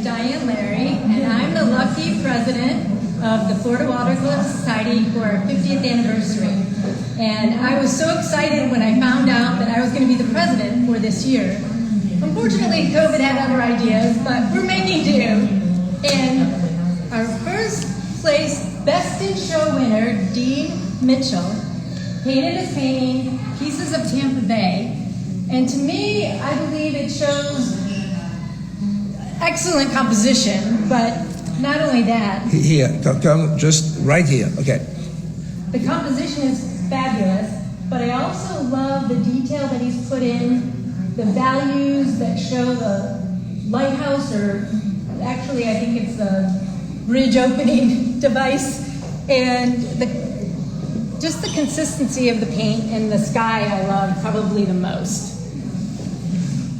Diane Larry, and I'm the lucky president of the Florida Watercolor Society for our 50th anniversary. And I was so excited when I found out that I was going to be the president for this year. Unfortunately, COVID had other ideas, but we're making do. And our first place Best in Show winner, Dean Mitchell, painted his painting, Pieces of Tampa Bay. And to me, I believe it shows excellent composition, but not only that. Here, come just right here, okay. The composition is fabulous, but I also love the detail that he's put in, the values that show the lighthouse, or actually I think it's the bridge opening device, and just the consistency of the paint and the sky I love probably the most.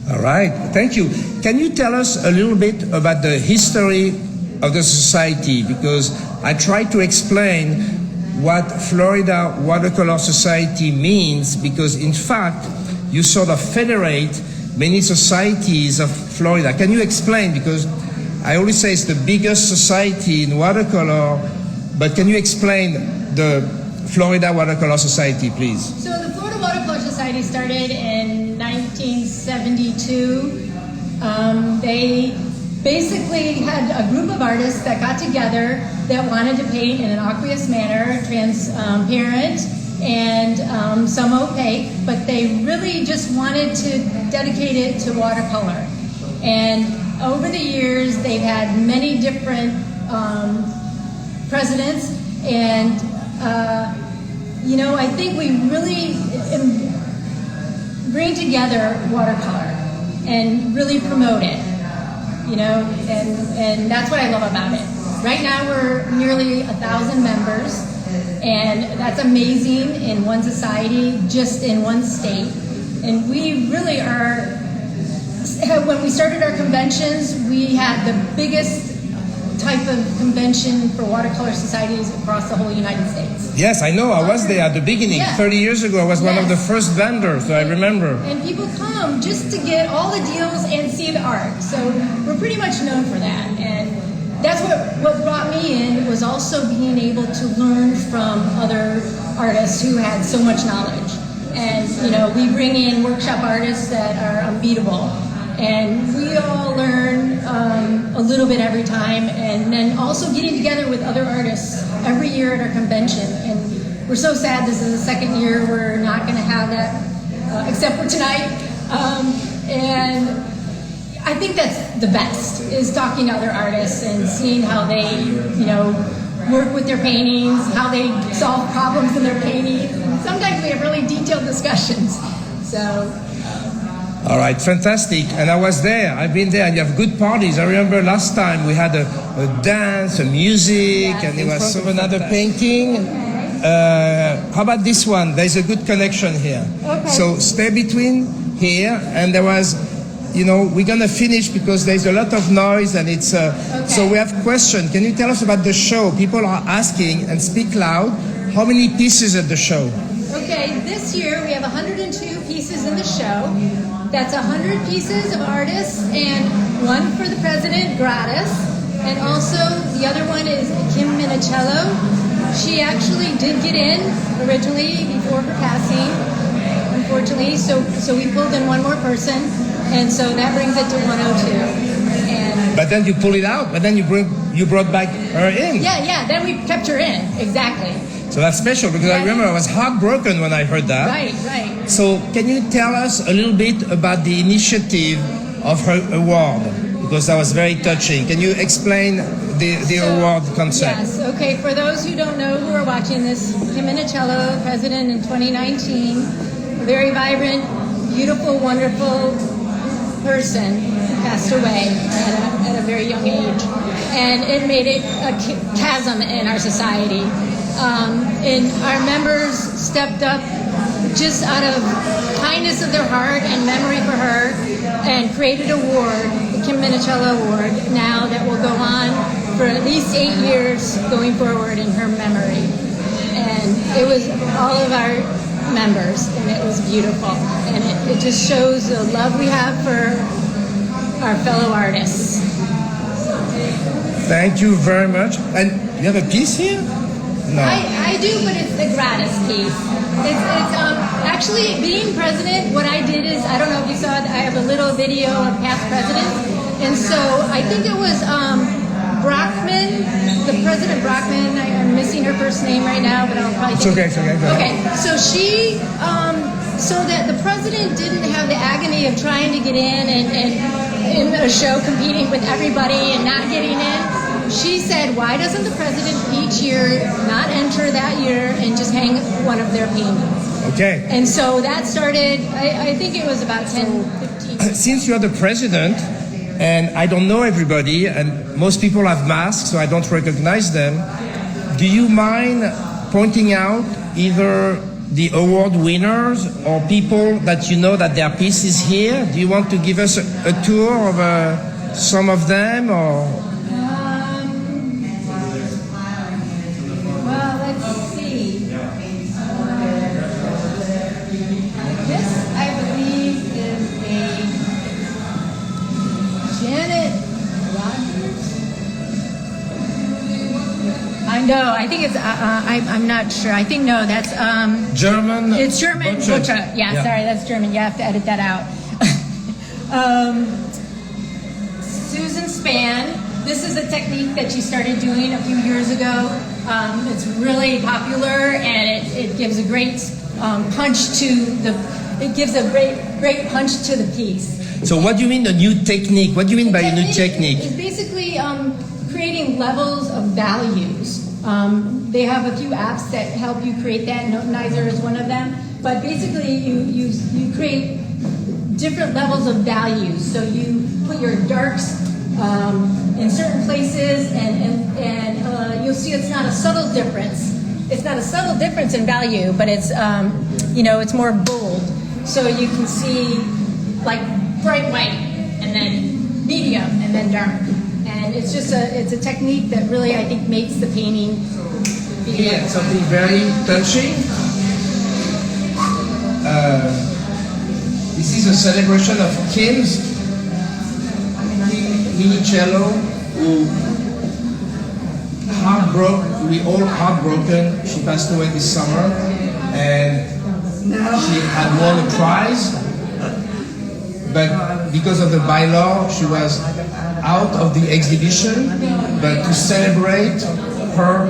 All right, thank you. Can you tell us a little bit about the history of the society? Because I tried to explain what Florida Watercolor Society means, because in fact, you sort of federate many societies of Florida. Can you explain? Because I always say it's the biggest society in watercolor, but can you explain the Florida Watercolor Society, please? So the Florida Watercolor Society started in 1972. They basically had a group of artists that got together that wanted to paint in an aqueous manner, transparent, and some opaque, but they really just wanted to dedicate it to watercolor. And over the years, they've had many different presidents, and I think we really bring together watercolor and really promote it, and that's what I love about it. Right now we're nearly 1,000 members, and that's amazing in one society, just in one state. And we really are, when we started our conventions, we had the biggest type of convention for watercolor societies across the whole United States. Yes, I know. I was there at the beginning. Yeah. 30 years ago, I was one of the first vendors, so I remember. And people come just to get all the deals and see the art. So we're pretty much known for that. And that's what brought me in, was also being able to learn from other artists who had so much knowledge. And, we bring in workshop artists that are unbeatable. And we all learn a little bit every time, and then also getting together with other artists every year at our convention. And we're so sad this is the second year we're not going to have that, except for tonight. And I think that's the best, is talking to other artists and seeing how they, work with their paintings, how they solve problems in their paintings. Sometimes we have really detailed discussions. So. All right, fantastic. And I was there. I've been there, and you have good parties. I remember last time we had a dance, a music, and there was another painting. How about this one? There's a good connection here. Okay. So stay between here, and there was, we're going to finish because there's a lot of noise, and it's... Okay. So we have questions. Can you tell us about the show? People are asking, and speak loud. How many pieces at the show? Okay, this year we have 102 pieces in the show. That's 100 pieces of artists and one for the president, gratis. And also the other one is Kim Minicello. She actually did get in originally before her passing, unfortunately. So we pulled in one more person, and so that brings it to 102. And but then you pull it out, but then you brought back her in. Yeah, then we kept her in, exactly. So that's special, because I remember I was heartbroken when I heard that. Right. So can you tell us a little bit about the initiative of her award? Because that was very touching. Can you explain the award concept? Yes, okay. For those who don't know who are watching this, Kim Minicello, president in 2019, a very vibrant, beautiful, wonderful person, passed away at a very young age. And it made it a chasm in our society. And our members stepped up just out of kindness of their heart and memory for her, and created an award, the Kim Minicello Award, now that will go on for at least 8 years going forward in her memory. And it was all of our members, and it was beautiful. And it just shows the love we have for our fellow artists. Thank you very much. And you have a piece here? No. I do, but it's the gratis piece. It's actually being president. What I did is, I don't know if you saw it, I have a little video of past presidents, and so I think it was Brockman, the President Brockman. I'm missing her first name right now, but I'll probably. It's okay. It's okay. Go ahead. Okay, so she, so that the president didn't have the agony of trying to get in and in a show competing with everybody and not getting in. She said, why doesn't the president each year not enter that year and just hang one of their paintings? Okay. And so that started, I think it was about 10, 15. Since you're the president, and I don't know everybody, and most people have masks, so I don't recognize them, do you mind pointing out either the award winners or people that you know that their piece is here? Do you want to give us a tour of some of them, or? Well, let's see. This, I believe, is a Janet Rogers. I know. I think it's. I'm not sure. I think no. That's German. It's German. Butcher. Yeah, sorry, that's German. You have to edit that out. Susan Spann. This is a technique that she started doing a few years ago. It's really popular, and it gives a great punch to the. It gives a great punch to the piece. So what do you mean a new technique? What do you mean by a new technique? It's basically creating levels of values. They have a few apps that help you create that. Notenizer is one of them. But basically, you create different levels of values. So you put your darks in certain places, and you'll see it's not a subtle difference. It's not a subtle difference in value, but it's it's more bold. So you can see like bright white, and then medium, and then dark. And it's just it's a technique that really, I think, makes the painting Here, something very touching. This is a celebration of Kim's Minicello, who we all heartbroken. She passed away this summer, and she had won a prize, but because of the bylaw, she was out of the exhibition. But to celebrate her,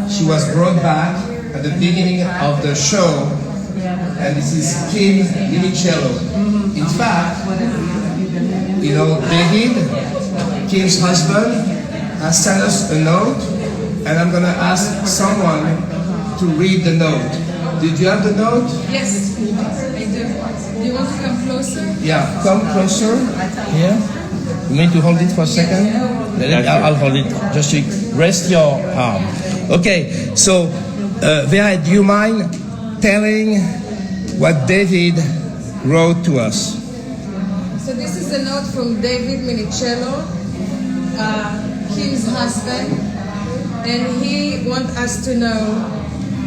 she was brought back at the beginning of the show, and this is Kim Minicello. In fact, David, Kim's husband, has sent us a note, and I'm going to ask someone to read the note. Did you have the note? Yes, I do. Do you want to come closer? Yeah, come closer. Here. You need to hold it for a second? I'll hold it. Just rest your arm. Okay, so Vera, do you mind telling what David wrote to us? So this is a note from David Minicello, Kim's husband, and he wants us to know.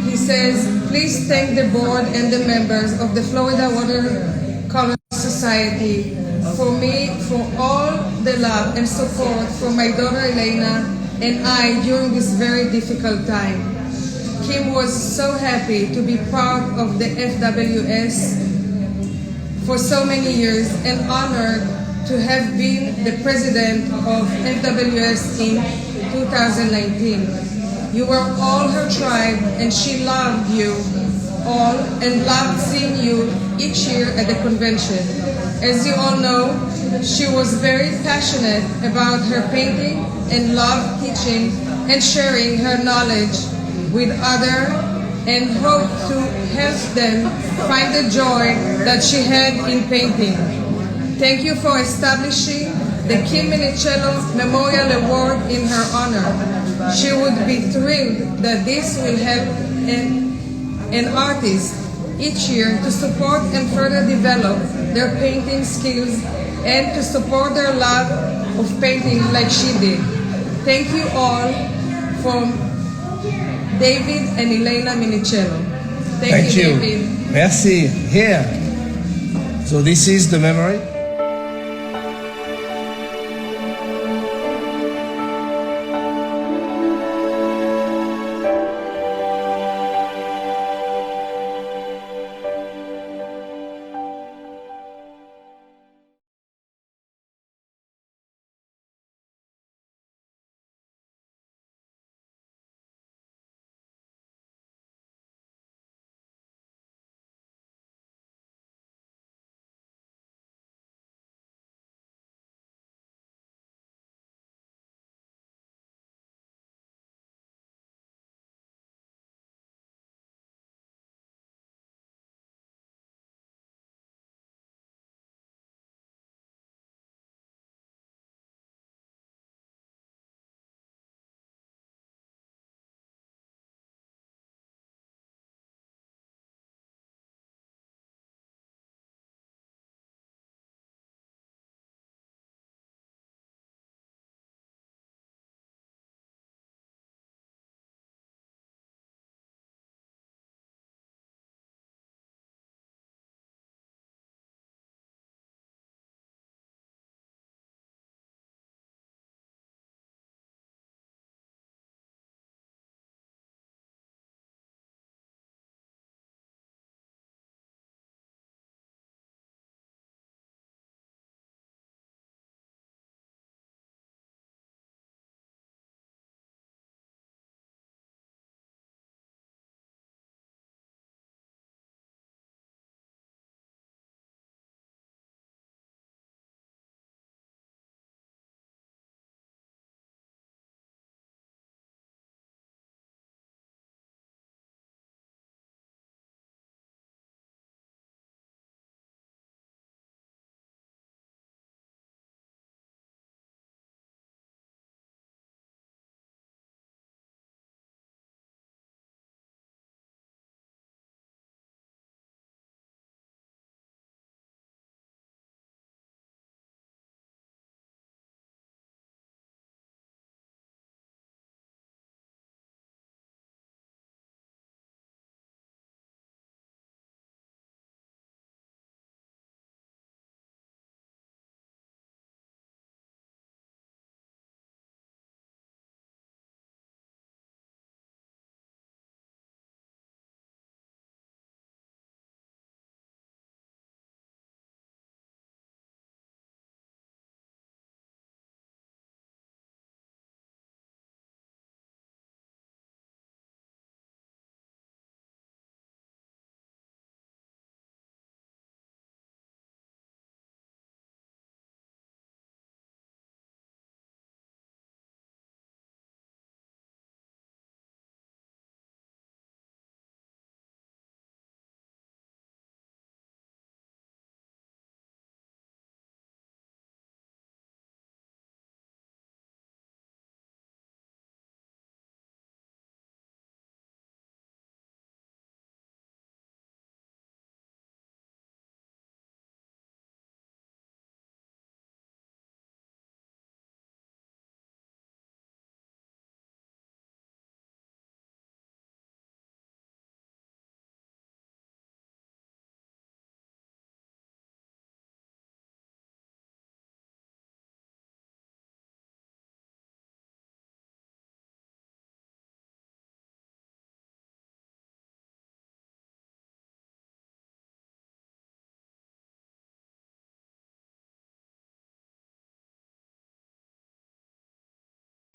He says, please thank the board and the members of the Florida Watercolor Society for all the love and support for my daughter Elena and I during this very difficult time. Kim was so happy to be part of the FWS for so many years and honored to have been the president of FWS in 2019. You were all her tribe, and she loved you all and loved seeing you each year at the convention. As you all know, she was very passionate about her painting and loved teaching and sharing her knowledge with others and hoped to help them find the joy that she had in painting. Thank you for establishing the Kim Minicello Memorial Award in her honor. She would be thrilled that this will help an artist each year to support and further develop their painting skills and to support their love of painting like she did. Thank you all from David and Elena Minicello. Thank you, David. Merci. Here. So this is the memory.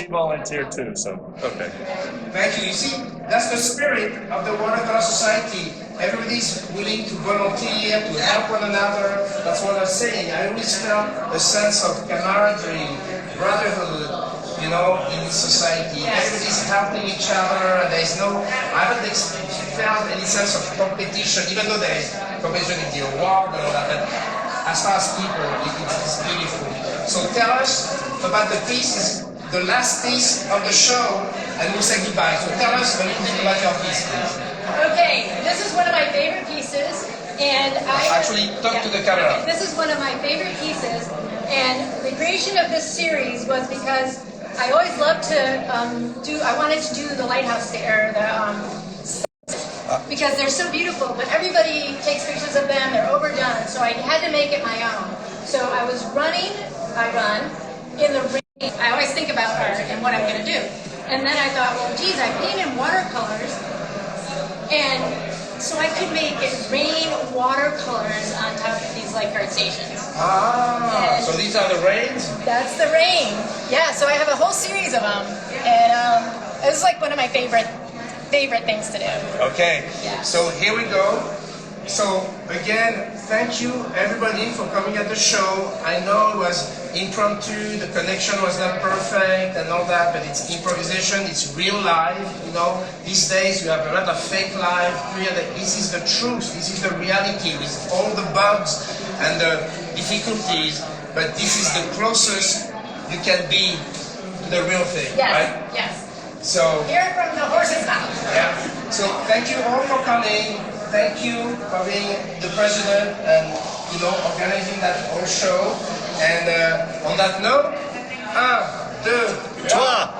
he volunteered too, so, okay. Thank you. You see, that's the spirit of the watercolor society. Everybody's willing to volunteer, to help one another. That's what I'm saying. I always felt a sense of camaraderie, brotherhood, you know, in this society. Everybody's helping each other, and there's no, I haven't felt any sense of competition, even though there is competition in the award and all that, but as far as people, it's beautiful. So tell us about the pieces, the last piece of the show, and we'll say goodbye. So tell us a little bit about your piece, please. Okay, this is one of my favorite pieces, and Actually, talk to the camera. Okay, this is one of my favorite pieces, and the creation of this series was because I always loved to I wanted to do the lighthouse there, because they're so beautiful, but everybody takes pictures of them, they're overdone, so I had to make it my own. So I run in the rain. I always think about art and what I'm going to do. And then I thought, well, geez, I paint in watercolors, and so I could make rain watercolors on top of these light art stations. So these are the rains? That's the rain. Yeah, so I have a whole series of them, and it was like one of my favorite things to do. Okay, Yeah. so here we go. So again, thank you everybody for coming at the show. I know it was impromptu, the connection was not perfect and all that, but it's improvisation, it's real life, you know. These days you have a lot of fake life. This is the truth, this is the reality with all the bugs and the difficulties, but this is the closest you can be to the real thing, right? Yes. So Hear it from the horse's mouth. yeah. So thank you all for coming. Thank you for being the president and, you know, organizing that whole show. And on that note, 1, 2, 3.